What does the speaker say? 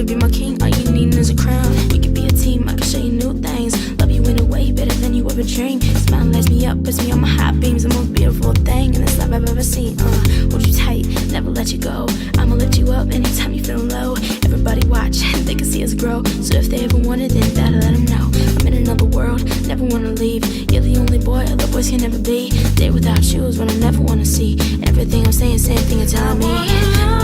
to be my king, all you need is a crown. We could be a team, I can show you new things. Love you in a way better than you ever dreamed. Smile lights me up, puts me on my high beams. The most beautiful thing in this life I've ever seen. Hold you tight, never let you go. I'ma lift you up anytime you feel low. Everybody watch, they can see us grow. So if they ever wanted, then that'll let them know. I'm in another world, never wanna leave. You're the only boy other boys can never be. Day without you is what I never wanna see. Everything I'm saying, same thing you're telling me.